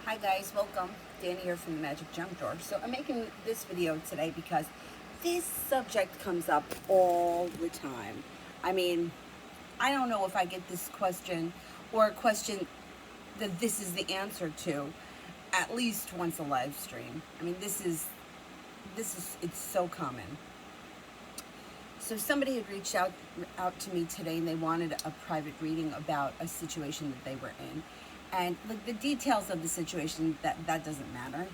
Hi guys, welcome. Danny here from the Magic Junk Drawer. So I'm making this video today because this subject comes up all the time. I mean, I don't know if I get this question or a question that this is the answer to at least once a live stream. I mean, it's so common. So somebody had reached out to me today and they wanted a private reading about a situation that they were in. And like the details of the situation, that doesn't matter,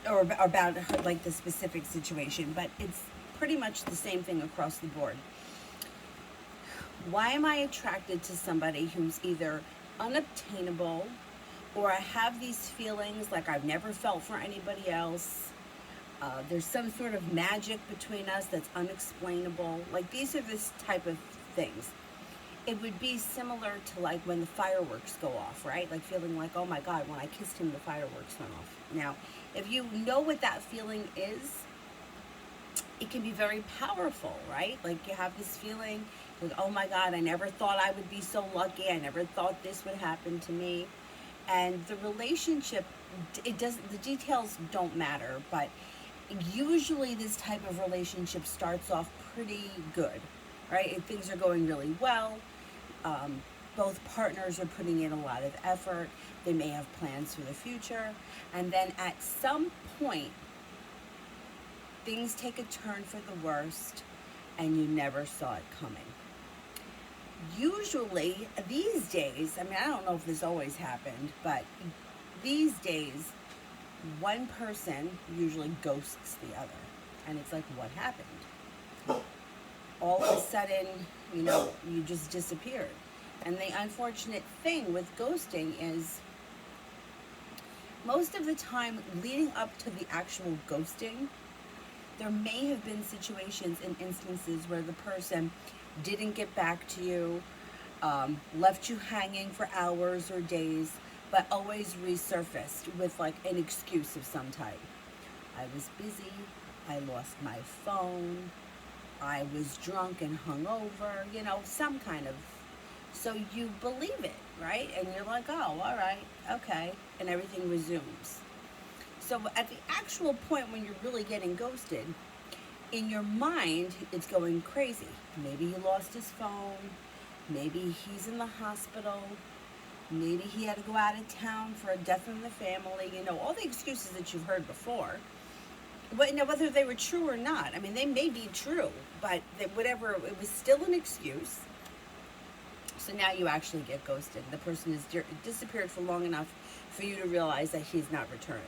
or about her, like the specific situation, but it's pretty much the same thing across the board. Why am I attracted to somebody who's either unobtainable, or I have these feelings like I've never felt for anybody else? There's some sort of magic between us that's unexplainable. Like, these are this type of things. It would be similar to like when the fireworks go off, right? Like feeling like, oh my God, when I kissed him, the fireworks went off. Now, if you know what that feeling is, it can be very powerful, right? Like you have this feeling like, oh my God, I never thought I would be so lucky. I never thought this would happen to me. And the relationship, the details don't matter, but usually this type of relationship starts off pretty good, right? And things are going really well. Both partners are putting in a lot of effort. They may have plans for the future. And then at some point, things take a turn for the worst and you never saw it coming. Usually, these days, I mean, I don't know if this always happened, but these days, one person usually ghosts the other. And it's like, what happened? All of a sudden, you just disappeared. And the unfortunate thing with ghosting is most of the time leading up to the actual ghosting, there may have been situations and instances where the person didn't get back to you, left you hanging for hours or days, but always resurfaced with like an excuse of some type. I was busy, I lost my phone, I was drunk and hungover, some kind of. So you believe it, right? And you're like, oh, all right, okay. And everything resumes. So at the actual point when you're really getting ghosted, in your mind, it's going crazy. Maybe he lost his phone. Maybe he's in the hospital. Maybe he had to go out of town for a death in the family. All the excuses that you've heard before. But whether they were true or not, I mean, they may be true, but whatever, it was still an excuse. So now you actually get ghosted. The person has disappeared for long enough for you to realize that he's not returning.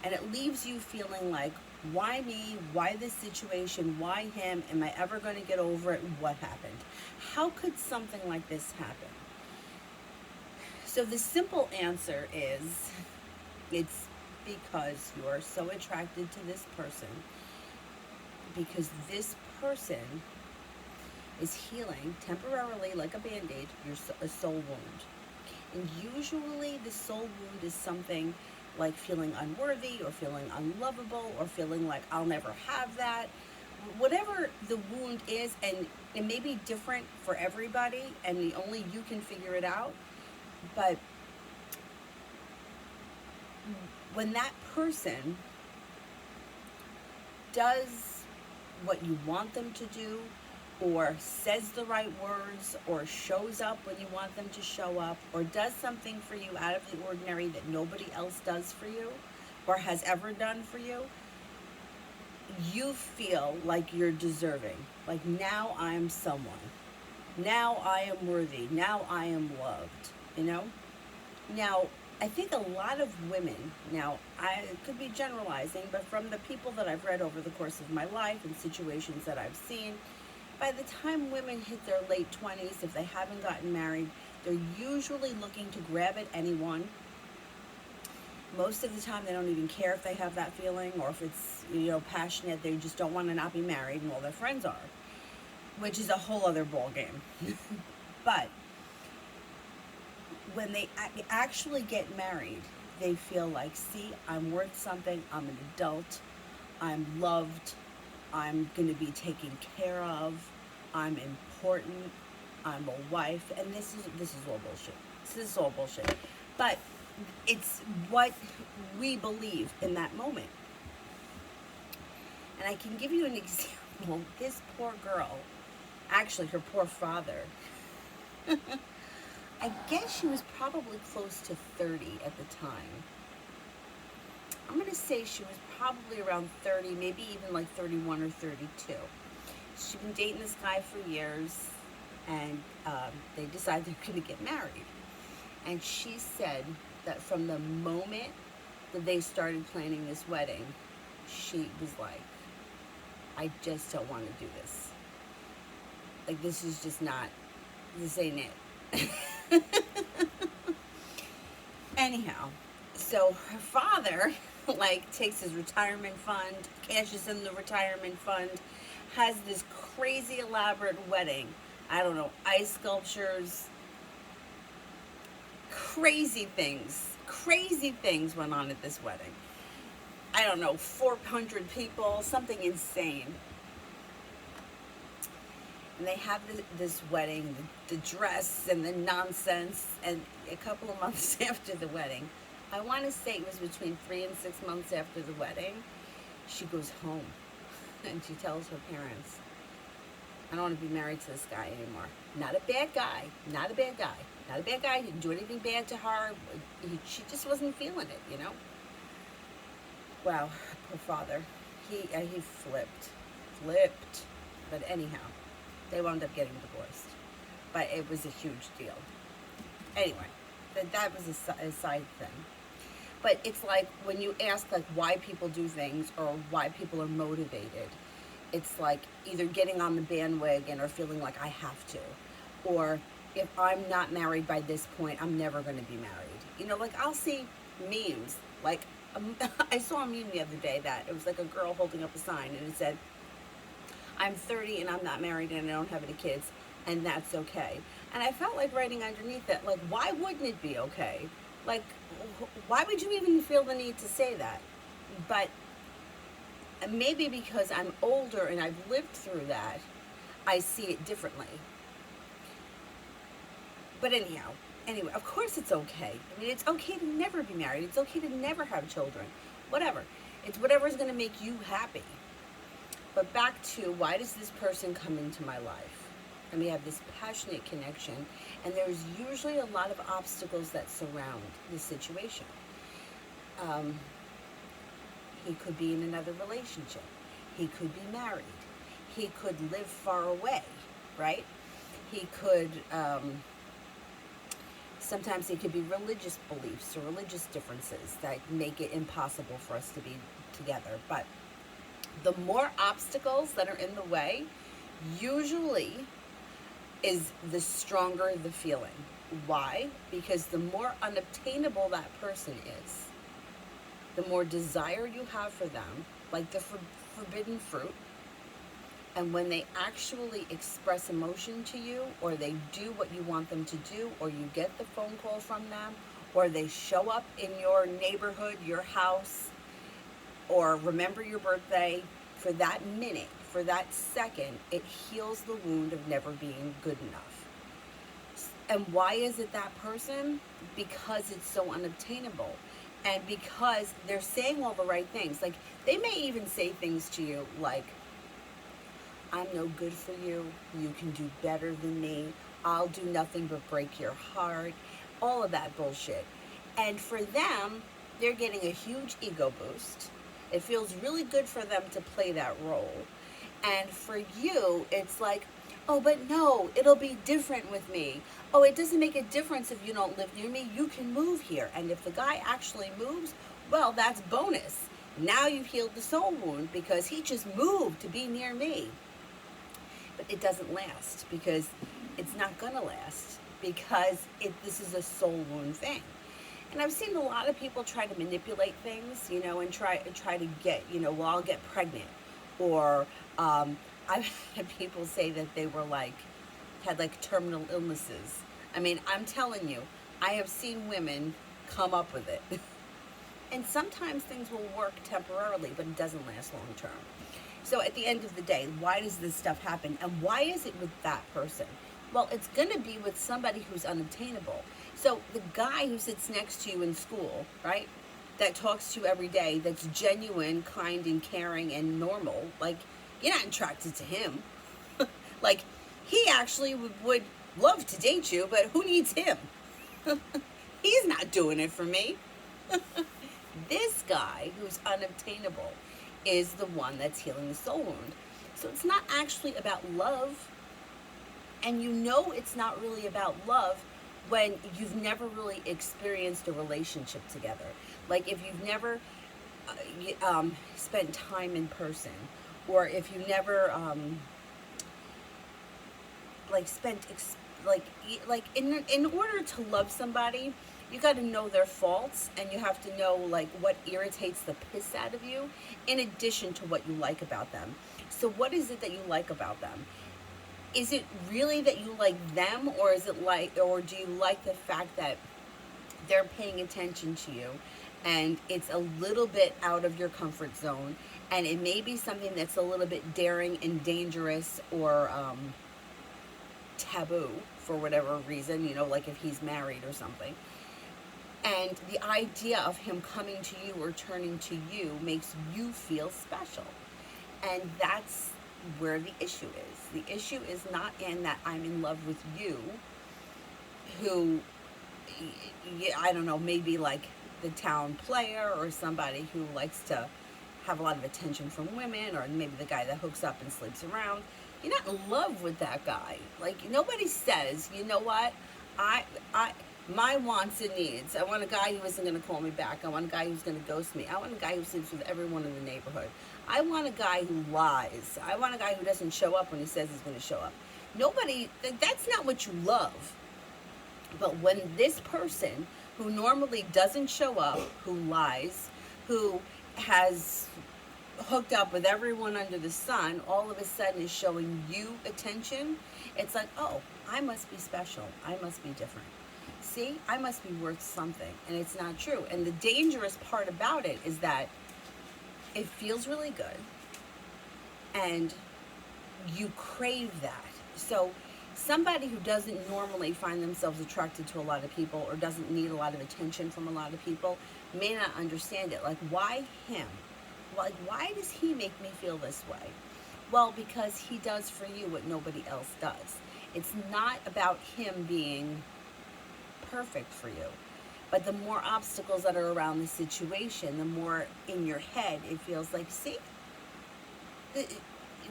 And it leaves you feeling like, why me? Why this situation? Why him? Am I ever going to get over it? What happened? How could something like this happen? So the simple answer is, it's because you are so attracted to this person, because this person is healing temporarily, like a band-aid, a soul wound. And usually the soul wound is something like feeling unworthy or feeling unlovable or feeling like I'll never have that. Whatever the wound is, and it may be different for everybody and only you can figure it out, but when that person does what you want them to do, or says the right words, or shows up when you want them to show up, or does something for you out of the ordinary that nobody else does for you or has ever done for you, you feel like you're deserving. Like, now I'm someone. Now I am worthy. Now I am loved, Now, I think a lot of women, now I could be generalizing, but from the people that I've read over the course of my life and situations that I've seen, by the time women hit their late 20s, if they haven't gotten married, they're usually looking to grab at anyone. Most of the time, they don't even care if they have that feeling, or if it's, passionate. They just don't want to not be married, and all their friends are, which is a whole other ball game. But when they actually get married, they feel like, see, I'm worth something. I'm an adult. I'm loved. I'm going to be taken care of. I'm important. I'm a wife. And this is all bullshit. This is all bullshit. But it's what we believe in that moment. And I can give you an example. This poor girl, actually her poor father, I guess she was probably close to 30 at the time. I'm going to say she was probably around 30, maybe even like 31 or 32. She'd been dating this guy for years, and they decided they're going to get married. And she said that from the moment that they started planning this wedding, she was like, I just don't want to do this. Like, this is just not, this ain't it. Anyhow, so her father, like, takes his retirement fund, cashes in the retirement fund, has this crazy elaborate wedding. I don't know, ice sculptures, crazy things went on at this wedding. I don't know, 400 people, something insane. And they have this wedding, the dress and the nonsense, and a couple of months after the wedding, I want to say it was between 3 and 6 months after the wedding, she goes home and she tells her parents, I don't want to be married to this guy anymore. Not a bad guy, not a bad guy, not a bad guy. He didn't do anything bad to her. She just wasn't feeling it, you know? Wow, poor father. He flipped. But anyhow, they wound up getting divorced. But it was a huge deal. Anyway, that was a side thing. But it's like when you ask like why people do things or why people are motivated, it's like either getting on the bandwagon or feeling like I have to. Or if I'm not married by this point, I'm never going to be married. You know, like I'll see memes. Like I saw a meme the other day that it was like a girl holding up a sign and it said, I'm 30 and I'm not married and I don't have any kids, and that's okay. And I felt like writing underneath it, like, why wouldn't it be okay? Like, why would you even feel the need to say that? But maybe because I'm older and I've lived through that, I see it differently. But anyway, of course it's okay. I mean, it's okay to never be married. It's okay to never have children. Whatever. It's whatever's going to make you happy. But back to, why does this person come into my life? And we have this passionate connection, and there's usually a lot of obstacles that surround the situation. He could be in another relationship. He could be married. He could live far away, right? He could, sometimes it could be religious beliefs or religious differences that make it impossible for us to be together. But the more obstacles that are in the way, usually is the stronger the feeling. Why? Because the more unobtainable that person is, the more desire you have for them, like the forbidden fruit. And when they actually express emotion to you, or they do what you want them to do, or you get the phone call from them, or they show up in your neighborhood, your house, or remember your birthday, for that minute, for that second, it heals the wound of never being good enough. And why is it that person? Because it's so unobtainable. And because they're saying all the right things. Like, they may even say things to you like, I'm no good for you. You can do better than me. I'll do nothing but break your heart. All of that bullshit. And for them, they're getting a huge ego boost. It feels really good for them to play that role. And for you, it's like, oh, but no, it'll be different with me. Oh, it doesn't make a difference if you don't live near me. You can move here. And if the guy actually moves, well, that's bonus. Now you've healed the soul wound because he just moved to be near me. But it doesn't last, because it's not going to last, because this is a soul wound thing. And I've seen a lot of people try to manipulate things, you know, and try to get, you know, well, I'll get pregnant. Or I've had people say that they were had terminal illnesses. I mean, I'm telling you, I have seen women come up with it. And sometimes things will work temporarily, but it doesn't last long term. So at the end of the day, why does this stuff happen? And why is it with that person? Well, it's going to be with somebody who's unobtainable. So the guy who sits next to you in school, right? That talks to you every day, that's genuine, kind, and caring and normal, like, you're not attracted to him. Like, he actually would love to date you, but who needs him? He's not doing it for me. This guy who's unobtainable is the one that's healing the soul wound. So it's not actually about love. And you know it's not really about love when you've never really experienced a relationship together. Like if you've never spent time in person, or if you never like spent like in order to love somebody, you got to know their faults, and you have to know like what irritates the piss out of you in addition to what you like about them. So what is it that you like about them? Is it really that you like them, or is it like, or do you like the fact that they're paying attention to you, and it's a little bit out of your comfort zone, and it may be something that's a little bit daring and dangerous, or taboo for whatever reason, you know, like if he's married or something. And the idea of him coming to you or turning to you makes you feel special. And that's where the issue is. The issue is not in that I'm in love with you, who, I don't know, maybe like the town player, or somebody who likes to have a lot of attention from women, or maybe the guy that hooks up and sleeps around. You're not in love with that guy. Like, nobody says, you know what, I my wants and needs. I want a guy who isn't going to call me back. I want a guy who's going to ghost me. I want a guy who sleeps with everyone in the neighborhood. I want a guy who lies. I want a guy who doesn't show up when he says he's going to show up. Nobody, that's not what you love. But when this person who normally doesn't show up, who lies, who has hooked up with everyone under the sun, all of a sudden is showing you attention, it's like, oh, I must be special. I must be different. See, I must be worth something. And it's not true. And the dangerous part about it is that it feels really good, and you crave that. So somebody who doesn't normally find themselves attracted to a lot of people, or doesn't need a lot of attention from a lot of people, may not understand it. Like, why him? Like, why does he make me feel this way? Well, because he does for you what nobody else does. It's not about him being perfect for you. But the more obstacles that are around the situation, the more in your head it feels like, see,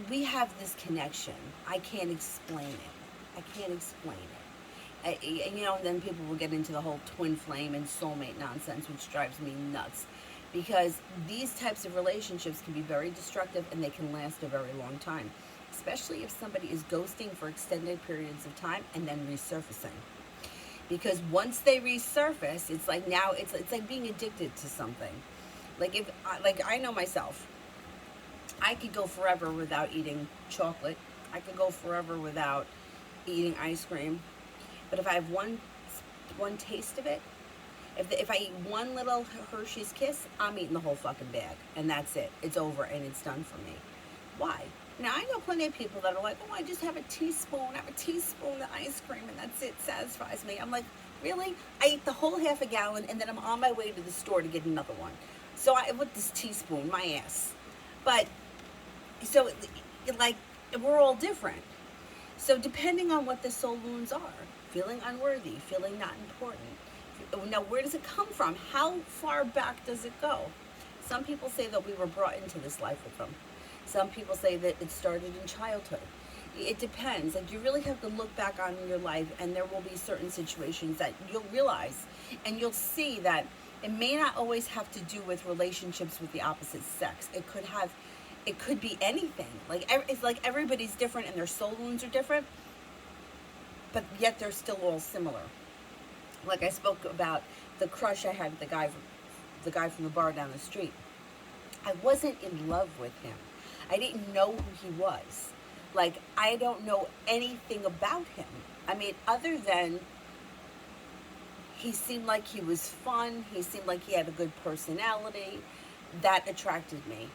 we have this connection. I can't explain it. I can't explain it. You know, and then people will get into the whole twin flame and soulmate nonsense, which drives me nuts. Because these types of relationships can be very destructive, and they can last a very long time. Especially if somebody is ghosting for extended periods of time and then resurfacing. Because once they resurface, it's like now it's like being addicted to something. Like I know myself. I could go forever without eating chocolate. I could go forever without eating ice cream. But if I have one taste of it, if I eat one little Hershey's Kiss, I'm eating the whole fucking bag, and that's it. It's over and it's done for me. Why? Now, I know plenty of people that are like, oh, I just have a teaspoon of ice cream, and that's it, satisfies me. I'm like, really? I eat the whole half a gallon, and then I'm on my way to the store to get another one. So with this teaspoon, my ass. But, so, like, we're all different. So depending on what the soul wounds are, feeling unworthy, feeling not important. Now, where does it come from? How far back does it go? Some people say that we were brought into this life with them. Some people say that it started in childhood. It depends. Like, you really have to look back on your life, and there will be certain situations that you'll realize, and you'll see that it may not always have to do with relationships with the opposite sex. It could be anything. It's like everybody's different, and their soul wounds are different, but yet they're still all similar. Like I spoke about the crush I had with the guy from the bar down the street. I wasn't in love with him. I didn't know who he was. Like, I don't know anything about him. I mean, other than he seemed like he was fun. He seemed like he had a good personality. That attracted me.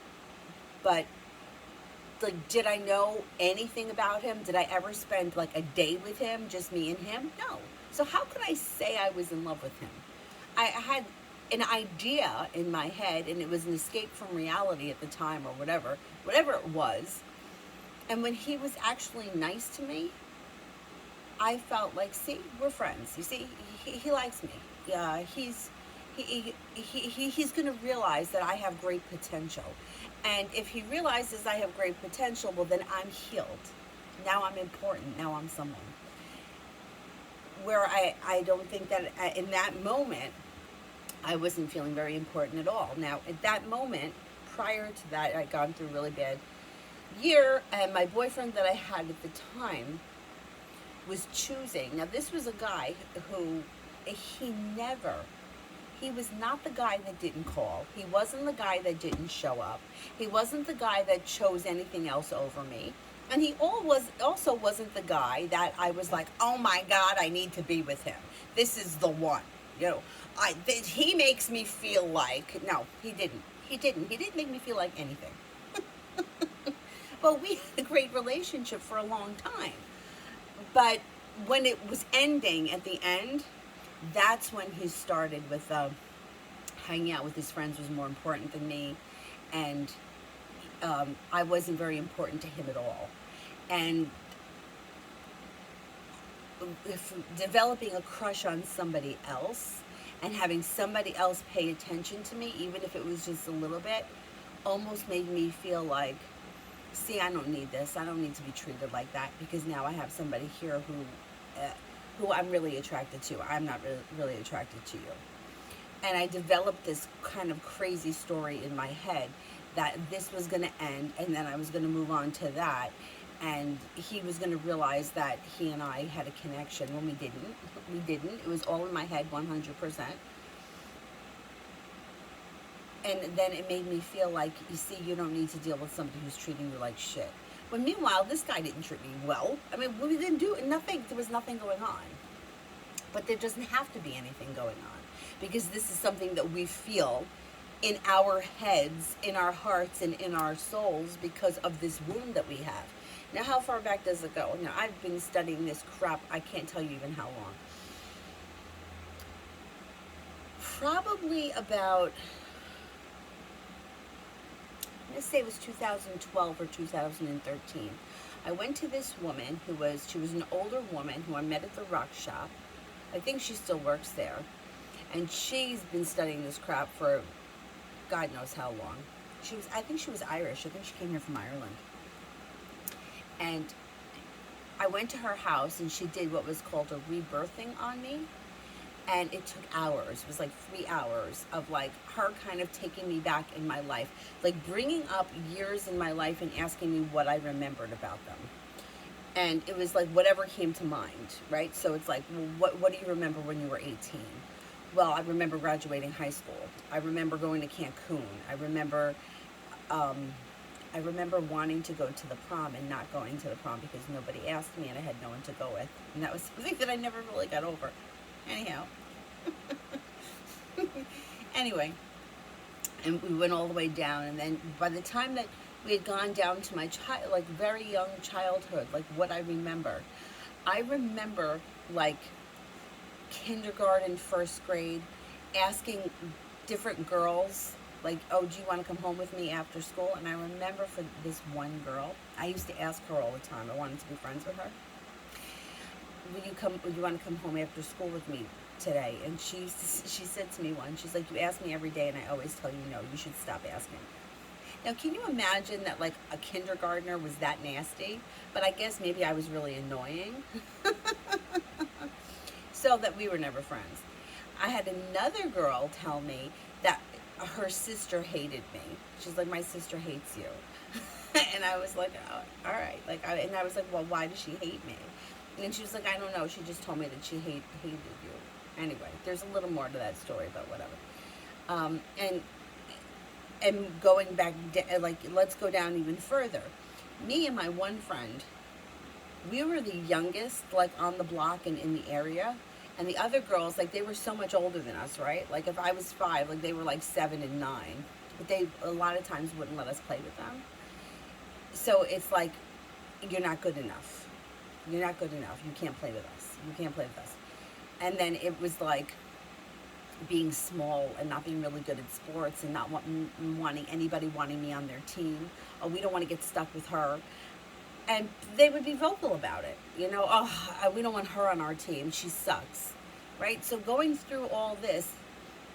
But like, did I know anything about him? Did I ever spend like a day with him, just me and him? No. So how could I say I was in love with him? I had an idea in my head, and it was an escape from reality at the time, or whatever it was. And when he was actually nice to me, I felt like, see, we're friends. You see, he likes me. Yeah, he's going to realize that I have great potential. And if he realizes I have great potential, well, then I'm healed. Now I'm important. Now I'm someone. Where I don't think that in that moment, I wasn't feeling very important at all. Now, at that moment, prior to that, I'd gone through a really bad year, and my boyfriend that I had at the time was choosing. Now, this was a guy who he was not the guy that didn't call. He wasn't the guy that didn't show up. He wasn't the guy that chose anything else over me. And he also wasn't the guy that I was like, oh my God, I need to be with him. This is the one. You know, he makes me feel like, no, he didn't. He didn't make me feel like anything. Well, we had a great relationship for a long time. But when it was ending at the end, that's when he started with hanging out with his friends was more important than me. And I wasn't very important to him at all. And if developing a crush on somebody else and having somebody else pay attention to me, even if it was just a little bit, almost made me feel like, see, I don't need this. I don't need to be treated like that, because now I have somebody here who I'm really attracted to. I'm not really attracted to you. And I developed this kind of crazy story in my head that this was going to end, and then I was going to move on to that, and he was going to realize that he and I had a connection when we didn't. We didn't. It was all in my head 100%. And then it made me feel like, you see, you don't need to deal with somebody who's treating you like shit. But meanwhile, this guy didn't treat me well. I mean, we didn't do nothing. There was nothing going on. But there doesn't have to be anything going on, because this is something that we feel in our heads, in our hearts, and in our souls because of this wound that we have. Now, how far back does it go? Now, I've been studying this crap, I can't tell you even how long. Probably about, let's say it was 2012 or 2013. I went to this woman she was an older woman who I met at the rock shop. I think she still works there. And she's been studying this crap for God knows how long. I think she was Irish. I think she came here from Ireland. And I went to her house, and she did what was called a rebirthing on me. And it took hours. It was like 3 hours of like her kind of taking me back in my life, like bringing up years in my life and asking me what I remembered about them. And it was like whatever came to mind, right? So it's like, well, what do you remember when you were 18? Well, I remember graduating high school. I remember going to Cancun. I remember wanting to go to the prom and not going to the prom because nobody asked me and I had no one to go with. And that was something that I never really got over. Anyhow. Anyway. And we went all the way down. And then by the time that we had gone down to my very young childhood, like what I remember like kindergarten, first grade, asking different girls, like, oh, do you want to come home with me after school? And I remember for this one girl, I used to ask her all the time. I wanted to be friends with her. Would you want to come home after school with me today? And she said to me once, she's like, you ask me every day and I always tell you no. You should stop asking. Now, can you imagine that like a kindergartner was that nasty? But I guess maybe I was really annoying. So that we were never friends. I had another girl tell me that her sister hated me. She's like, my sister hates you. And I was like, oh, all right. And I was like, well, why does she hate me? And she was like, I don't know. She just told me that she hated you. Anyway, there's a little more to that story, but whatever. And going back, like, let's go down even further. Me and my one friend, we were the youngest, like, on the block and in the area. And the other girls, like, they were so much older than us, right? Like, if I was 5, like, they were, like, 7 and 9. But they, a lot of times, wouldn't let us play with them. So it's like, you're not good enough. You're not good enough. You can't play with us. You can't play with us. And then it was like being small and not being really good at sports and not wanting anybody wanting me on their team. Oh, we don't want to get stuck with her. And they would be vocal about it. You know, oh, we don't want her on our team. She sucks. Right? So going through all this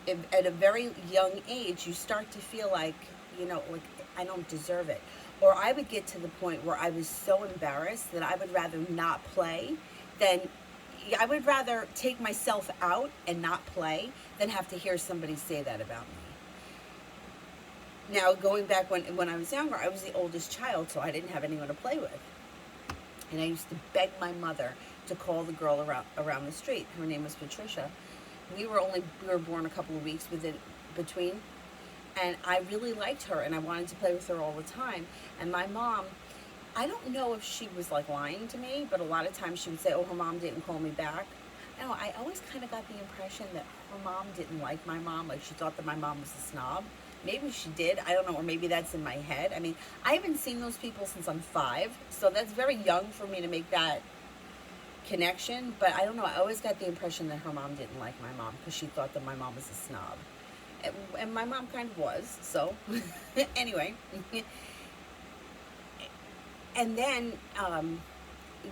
at a very young age, you start to feel like, you know, like I don't deserve it. Or I would get to the point where I was so embarrassed that I would rather not play than, I would rather take myself out and not play than have to hear somebody say that about me. Now, going back when I was younger, I was the oldest child, so I didn't have anyone to play with. And I used to beg my mother to call the girl around the street. Her name was Patricia. We were born a couple of weeks between, and I really liked her, and I wanted to play with her all the time. And my mom, I don't know if she was like lying to me, but a lot of times she would say, oh, her mom didn't call me back. No, I always kind of got the impression that her mom didn't like my mom, like she thought that my mom was a snob. Maybe she did, I don't know, or maybe that's in my head. I mean, I haven't seen those people since I'm 5, so that's very young for me to make that connection, but I don't know, I always got the impression that her mom didn't like my mom because she thought that my mom was a snob. And my mom kind of was, so anyway. And then,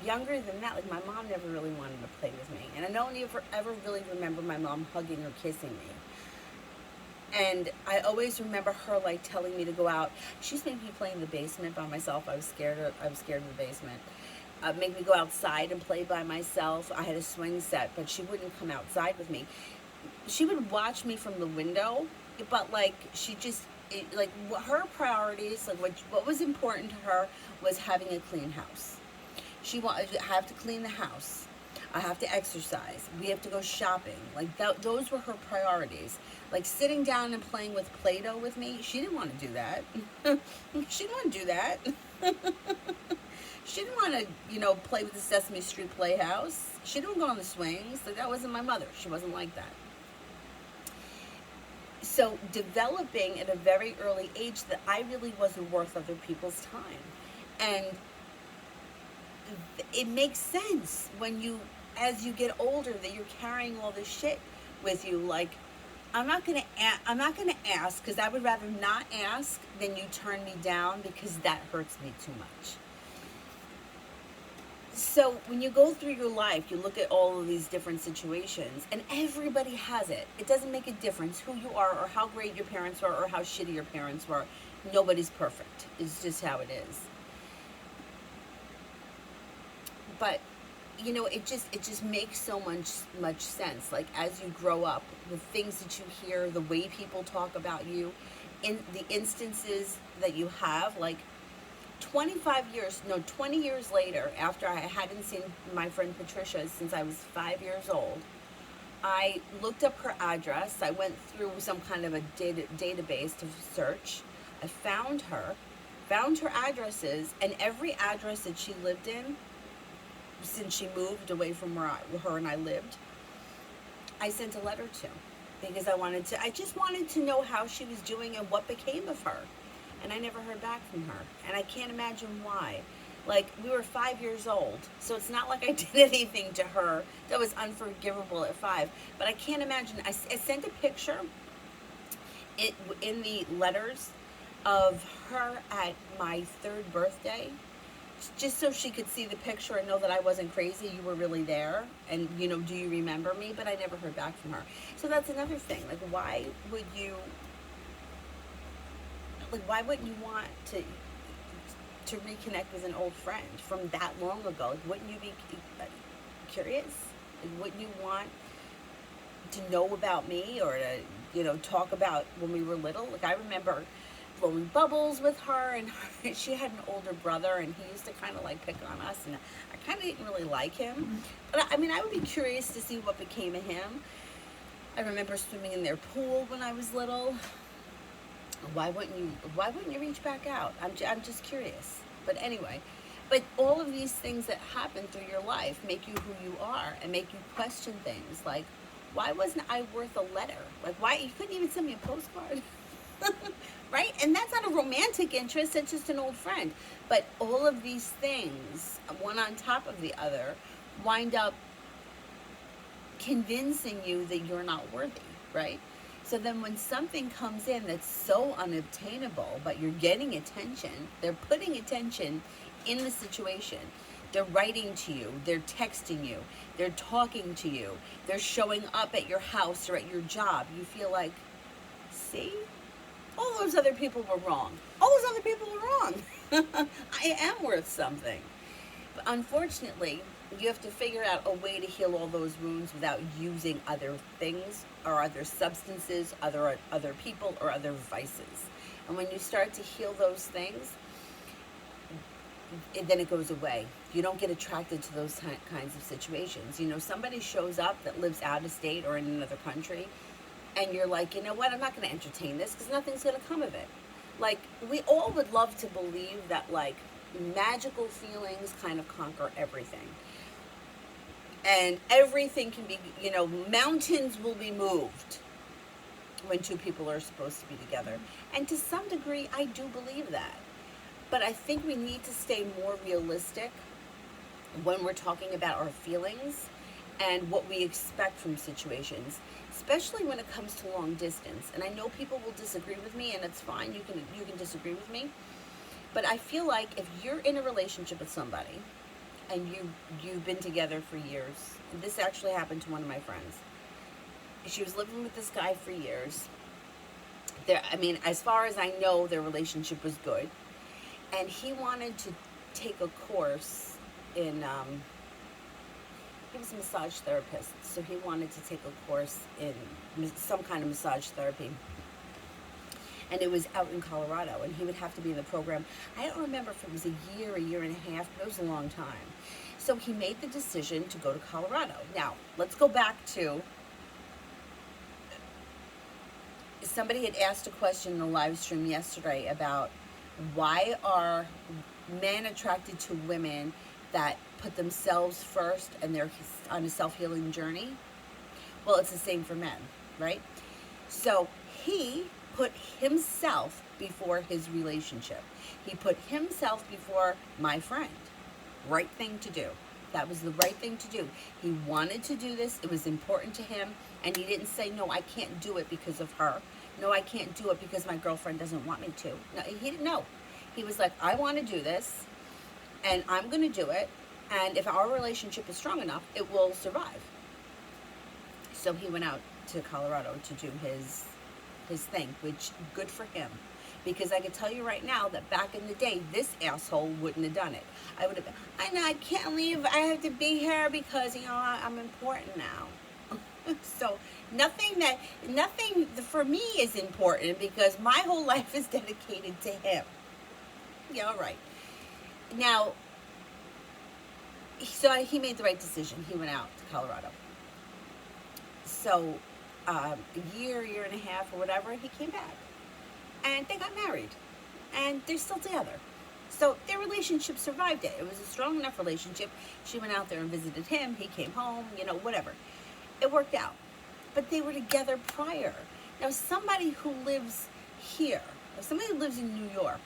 younger than that, like my mom never really wanted to play with me. And I don't ever really remember my mom hugging or kissing me. And I always remember her like telling me to go out. She used to make me play in the basement by myself. I was scared of the basement. Make me go outside and play by myself. I had a swing set, but she wouldn't come outside with me. She would watch me from the window, but like she just, like her priorities, like what was important to her was having a clean house. She wanted to have to clean the house. I have to exercise. We have to go shopping. Like those were her priorities. Like sitting down and playing with Play-Doh with me, she didn't want to do that. She didn't want to do that. She didn't want to, you know, play with the Sesame Street Playhouse. She didn't go on the swings. Like that wasn't my mother. She wasn't like that. So developing at a very early age that I really wasn't worth other people's time. And it makes sense when as you get older, that you're carrying all this shit with you. Like, I'm not gonna ask, because I would rather not ask than you turn me down, because that hurts me too much. So when you go through your life, you look at all of these different situations, and everybody has it. It doesn't make a difference who you are or how great your parents were or how shitty your parents were. Nobody's perfect. It's just how it is. But you know, it just makes so much sense. Like as you grow up, the things that you hear, the way people talk about you, in the instances that you have, like 20 years later, after I hadn't seen my friend Patricia since I was 5 years old, I looked up her address. I went through some kind of a database to search. I found her addresses, and every address that she lived in, since she moved away from where her and I lived, I sent a letter to, because I just wanted to know how she was doing and what became of her. And I never heard back from her. And I can't imagine why. Like, we were 5 years old, so it's not like I did anything to her that was unforgivable at 5. But I can't imagine. I sent a picture in the letters of her at my 3rd birthday, just so she could see the picture and know that I wasn't crazy. You were really there, and you know, do you remember me? But I never heard back from her. So that's another thing. Like, why wouldn't you want to reconnect with an old friend from that long ago? Like, wouldn't you be curious? Like, wouldn't you want to know about me, or to, you know, talk about when we were little? Like, I remember blowing bubbles with her, and she had an older brother, and he used to kind of like pick on us, and I kind of didn't really like him. But I mean, I would be curious to see what became of him. I remember swimming in their pool when I was little. Why wouldn't you reach back out? I'm just curious. But anyway, but all of these things that happen through your life make you who you are, and make you question things like, why wasn't I worth a letter? Like, why you couldn't even send me a postcard? Right? And that's not a romantic interest, it's just an old friend. But all of these things, one on top of the other, wind up convincing you that you're not worthy, right? So then when something comes in that's so unobtainable, but you're getting attention, they're putting attention in the situation. They're writing to you, they're texting you, they're talking to you, they're showing up at your house or at your job. You feel like, see? All those other people were wrong. All those other people were wrong. I am worth something. But unfortunately, you have to figure out a way to heal all those wounds without using other things or other substances, other people or other vices. And when you start to heal those things, then it goes away. You don't get attracted to those kinds of situations. You know, somebody shows up that lives out of state or in another country, and you're like, you know what, I'm not going to entertain this because nothing's going to come of it. Like, we all would love to believe that, like, magical feelings kind of conquer everything. And everything can be, you know, mountains will be moved when two people are supposed to be together. And to some degree, I do believe that. But I think we need to stay more realistic when we're talking about our feelings and what we expect from situations, especially when it comes to long distance. And I know people will disagree with me, and it's fine. You can disagree with me. But I feel like if you're in a relationship with somebody and you've been together for years, and this actually happened to one of my friends. She was living with this guy for years. I mean, as far as I know, their relationship was good. And he wanted to take a course in, he was a massage therapist, so he wanted to take a course in some kind of massage therapy. And it was out in Colorado, and he would have to be in the program. I don't remember if it was a year and a half, but it was a long time. So he made the decision to go to Colorado. Now, let's go back to, somebody had asked a question in the live stream yesterday about why are men attracted to women that put themselves first and they're on a self-healing journey? Well, it's the same for men, right? So he put himself before his relationship. He put himself before my friend. Right thing to do. That was the right thing to do. He wanted to do this. It was important to him. And he didn't say, no, I can't do it because of her. No, I can't do it because my girlfriend doesn't want me to. No, he didn't know. He was like, I want to do this, and I'm going to do it, and if our relationship is strong enough, it will survive. So he went out to Colorado to do his thing, which, good for him. Because I can tell you right now that back in the day, this asshole wouldn't have done it. I would have been, I know, I can't leave, I have to be here because, you know, I'm important now. So nothing for me is important because my whole life is dedicated to him. Yeah, all right. Now, so he made the right decision. He went out to Colorado. So a year and a half or whatever, he came back. And they got married. And they're still together. So their relationship survived it. It was a strong enough relationship. She went out there and visited him. He came home, you know, whatever. It worked out. But they were together prior. Now, somebody who lives here, or somebody who lives in New York,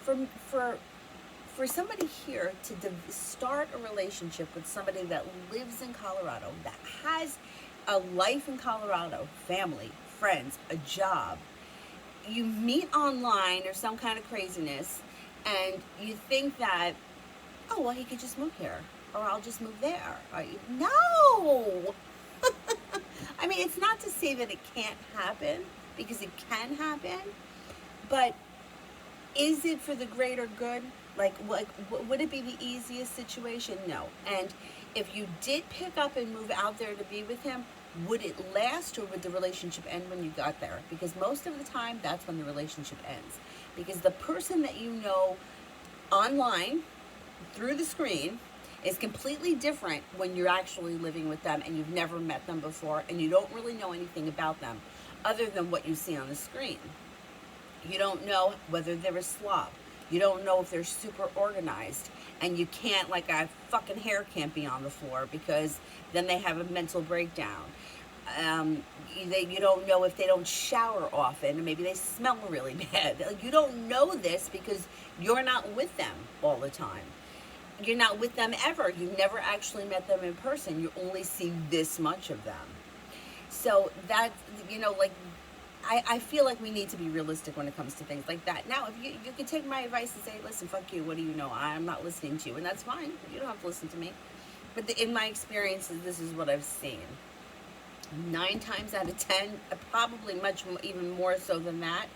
for somebody here to start a relationship with somebody that lives in Colorado, that has a life in Colorado, family, friends, a job, you meet online or some kind of craziness, and you think that, oh, well, he could just move here, or I'll just move there. No! I mean, it's not to say that it can't happen, because it can happen, but is it for the greater good? Like, would it be the easiest situation? No. And if you did pick up and move out there to be with him, would it last, or would the relationship end when you got there? Because most of the time, that's when the relationship ends. Because the person that you know online, through the screen, is completely different when you're actually living with them and you've never met them before and you don't really know anything about them other than what you see on the screen. You don't know whether they're a slob. You don't know if they're super organized, and you can't, like, a fucking hair can't be on the floor because then they have a mental breakdown. You don't know if they don't shower often, or maybe they smell really bad. Like, you don't know this because you're not with them all the time. You're not with them ever. You've never actually met them in person. You only see this much of them. So that, like, I feel like we need to be realistic when it comes to things like that. Now, if you can take my advice and say, listen, fuck you, what do you know? I'm not listening to you, and that's fine. You don't have to listen to me. But in my experiences, this is what I've seen. 9 times out of 10, probably even more so than that,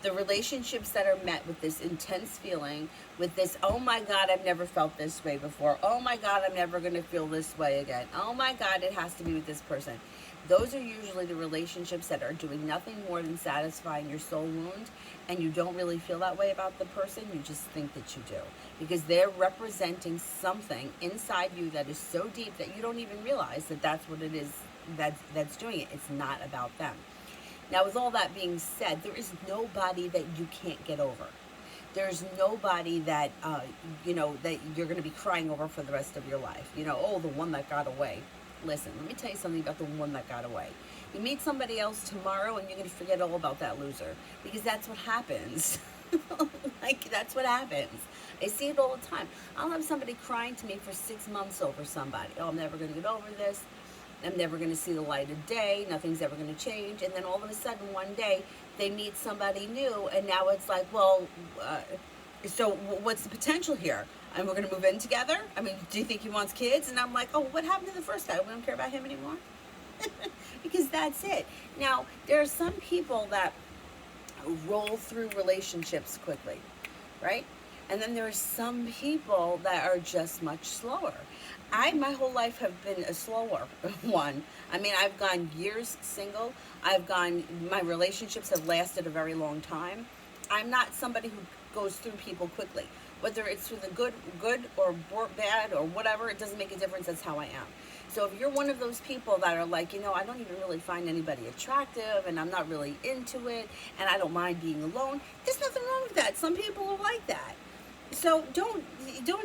the relationships that are met with this intense feeling, with this, oh my God, I've never felt this way before. Oh my God, I'm never going to feel this way again. Oh my God, it has to be with this person. Those are usually the relationships that are doing nothing more than satisfying your soul wound, and you don't really feel that way about the person, you just think that you do. Because they're representing something inside you that is so deep that you don't even realize that that's what it is that's doing it. It's not about them. Now, with all that being said, there is nobody that you can't get over. There's nobody that, that you're going to be crying over for the rest of your life. Oh, the one that got away. Listen, let me tell you something about the one that got away. You meet somebody else tomorrow and you're going to forget all about that loser. Because that's what happens. Like, that's what happens. I see it all the time. I'll have somebody crying to me for 6 months over somebody. Oh, I'm never going to get over this. I'm never going to see the light of day. Nothing's ever going to change. And then all of a sudden, one day, they meet somebody new, and now it's like, well, so what's the potential here? And we're going to move in together? I mean, do you think he wants kids? And I'm like, oh, what happened to the first guy? We don't care about him anymore? Because that's it. Now, there are some people that roll through relationships quickly, right? And then there are some people that are just much slower. My whole life have been a slower one. I mean, I've gone years single. My relationships have lasted a very long time. I'm not somebody who goes through people quickly. Whether it's through the good or bad or whatever, it doesn't make a difference. That's how I am. So if you're one of those people that are like, I don't even really find anybody attractive, and I'm not really into it, and I don't mind being alone, there's nothing wrong with that. Some people are like that. So don't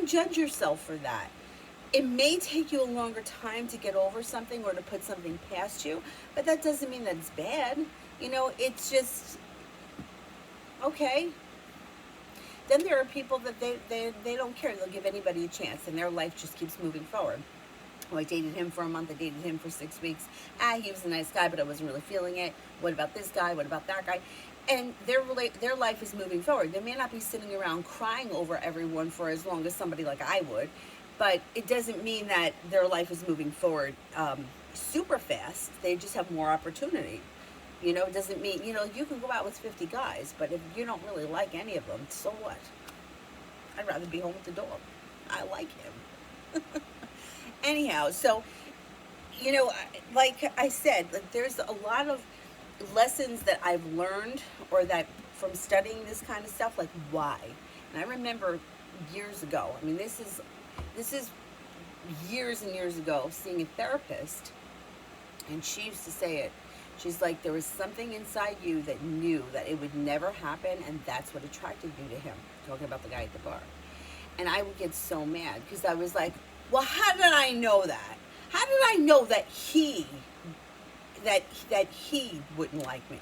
judge yourself for that. It may take you a longer time to get over something or to put something past you, but that doesn't mean that it's bad. It's just, okay. Then there are people that they don't care. They'll give anybody a chance, and their life just keeps moving forward. Oh, I dated him for a month. I dated him for 6 weeks. He was a nice guy, but I wasn't really feeling it. What about this guy? What about that guy? And their life is moving forward. They may not be sitting around crying over everyone for as long as somebody like I would, but it doesn't mean that their life is moving forward super fast. They just have more opportunity. It doesn't mean, you can go out with 50 guys, but if you don't really like any of them, so what? I'd rather be home with the dog. I like him. Anyhow, so, like I said, there's a lot of lessons that I've learned, or that from studying this kind of stuff, like why. And I remember years ago, I mean, this is years and years ago, seeing a therapist, and she used to say it. She's like, there was something inside you that knew that it would never happen, and that's what attracted you to him. Talking about the guy at the bar. And I would get so mad because I was like, well, how did I know that? How did I know that he wouldn't like me?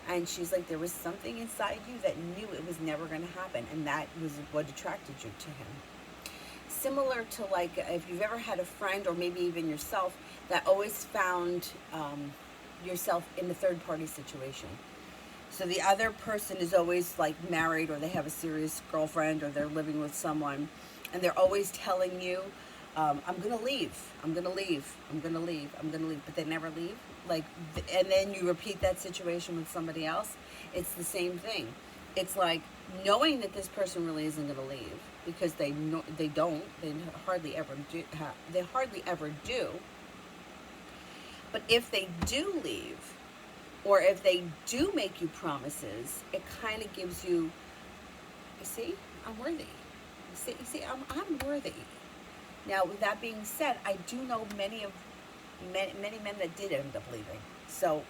And she's like, there was something inside you that knew it was never going to happen, and that was what attracted you to him. Similar to, like, if you've ever had a friend, or maybe even yourself, that always found yourself in a third-party situation. So the other person is always, like, married, or they have a serious girlfriend, or they're living with someone, and they're always telling you, I'm going to leave, I'm going to leave, I'm going to leave, I'm going to leave, but they never leave. Like, and then you repeat that situation with somebody else. It's the same thing. It's like knowing that this person really isn't going to leave, because they hardly ever do. But if they do leave, or if they do make you promises, it kind of gives you, see, I'm worthy. See, I'm worthy. Now, with that being said, I do know many men that did end up leaving. So,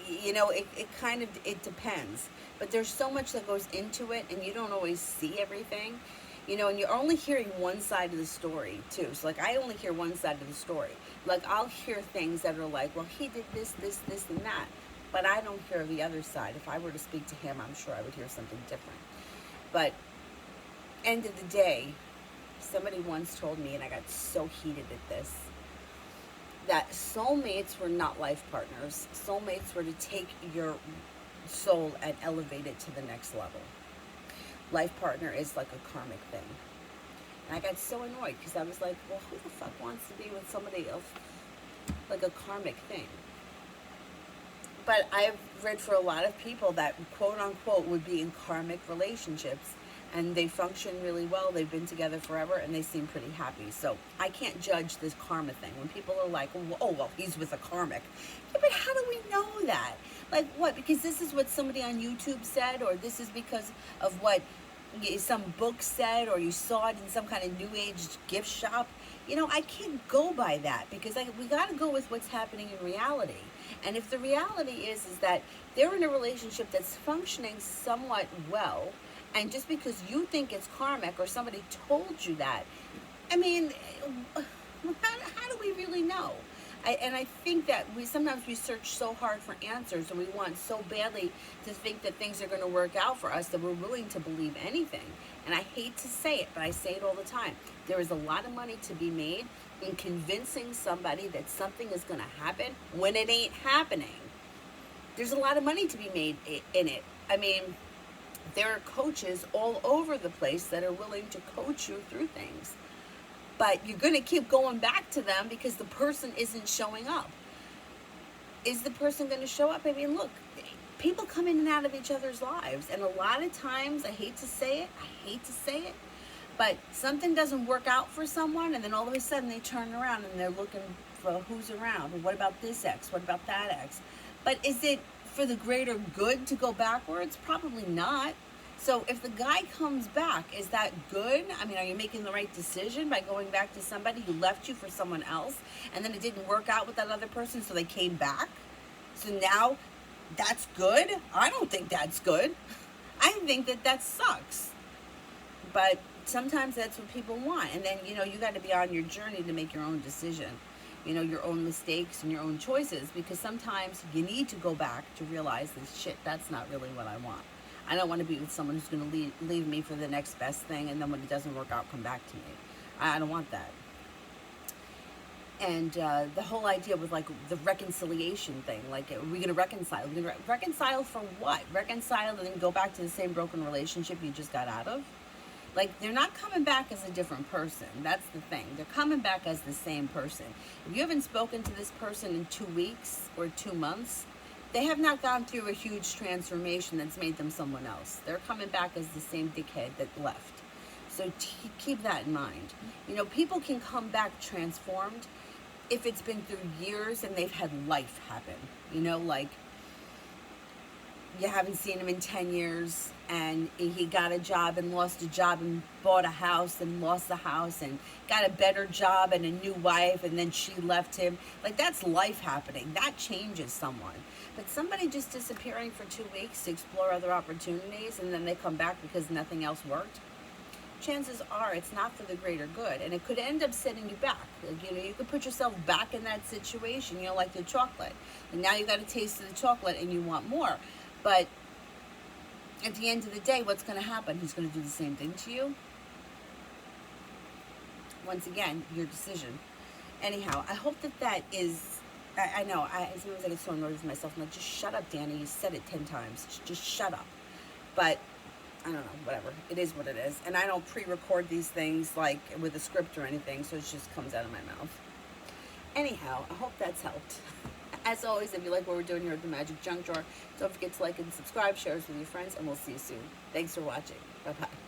it depends. But there's so much that goes into it, and you don't always see everything. You know, and you're only hearing one side of the story too. So like I only hear one side of the story. Like I'll hear things that are like, well, he did this, and that. But I don't hear the other side. If I were to speak to him, I'm sure I would hear something different. But end of the day, somebody once told me, and I got so heated at this, that soulmates were not life partners. Soulmates were to take your soul and elevate it to the next level. Life partner is like a karmic thing. And I got so annoyed because I was like, well, who the fuck wants to be with somebody else like a karmic thing? But I've read for a lot of people that quote unquote would be in karmic relationships and they function really well. They've been together forever and they seem pretty happy. So I can't judge this karma thing. When people are like, oh, well, he's with a karmic. Yeah, but how do we know that? Like what? Because this is what somebody on YouTube said, or this is because of what some book said, or you saw it in some kind of new age gift shop. You know, I can't go by that because we got to go with what's happening in reality. And if the reality is that they're in a relationship that's functioning somewhat well, and just because you think it's karmic or somebody told you that, I mean, how do we really know? And I think that sometimes we search so hard for answers, and we want so badly to think that things are going to work out for us that we're willing to believe anything. And I hate to say it, but I say it all the time. There is a lot of money to be made in convincing somebody that something is going to happen when it ain't happening. There's a lot of money to be made in it. I mean, there are coaches all over the place that are willing to coach you through things. But you're going to keep going back to them because the person isn't showing up. Is the person going to show up? I mean, look, people come in and out of each other's lives. And a lot of times, I hate to say it, but something doesn't work out for someone, and then all of a sudden they turn around and they're looking for who's around. Well, what about this ex? What about that ex? But is it for the greater good to go backwards? Probably not. So if the guy comes back, is that good? I mean, are you making the right decision by going back to somebody who left you for someone else, and then it didn't work out with that other person, so they came back? So now that's good? I don't think that's good. I think that sucks. But sometimes that's what people want. And then, you know, you got to be on your journey to make your own decision. You know, your own mistakes and your own choices, because sometimes you need to go back to realize that shit, that's not really what I want. I don't want to be with someone who's going to leave me for the next best thing, and then when it doesn't work out, come back to me. I don't want that. And the whole idea with like the reconciliation thing, like, are we going to reconcile? Are we going to reconcile for what? Reconcile and then go back to the same broken relationship you just got out of? Like, they're not coming back as a different person. That's the thing. They're coming back as the same person. If you haven't spoken to this person in 2 weeks or 2 months, they have not gone through a huge transformation that's made them someone else. They're coming back as the same dickhead that left. So keep that in mind. You know, people can come back transformed if it's been through years and they've had life happen. You know, like, you haven't seen him in 10 years and he got a job and lost a job and bought a house and lost the house and got a better job and a new wife, and then she left him. Like, that's life happening. That changes someone. But somebody just disappearing for 2 weeks to explore other opportunities and then they come back because nothing else worked, chances are it's not for the greater good, and it could end up setting you back. Like, you know, you could put yourself back in that situation, you know, like the chocolate. And now you got a taste of the chocolate and you want more. But at the end of the day, what's going to happen? He's going to do the same thing to you. Once again, your decision. Anyhow, I hope that is, I know, sometimes I get so annoyed with myself. I'm like, just shut up, Danny. You said it 10 times. Just shut up. But I don't know, whatever. It is what it is. And I don't pre-record these things like with a script or anything, so it just comes out of my mouth. Anyhow, I hope that's helped. As always, if you like what we're doing here at the Magic Junk Drawer, don't forget to like and subscribe, share us with your friends, and we'll see you soon. Thanks for watching. Bye-bye.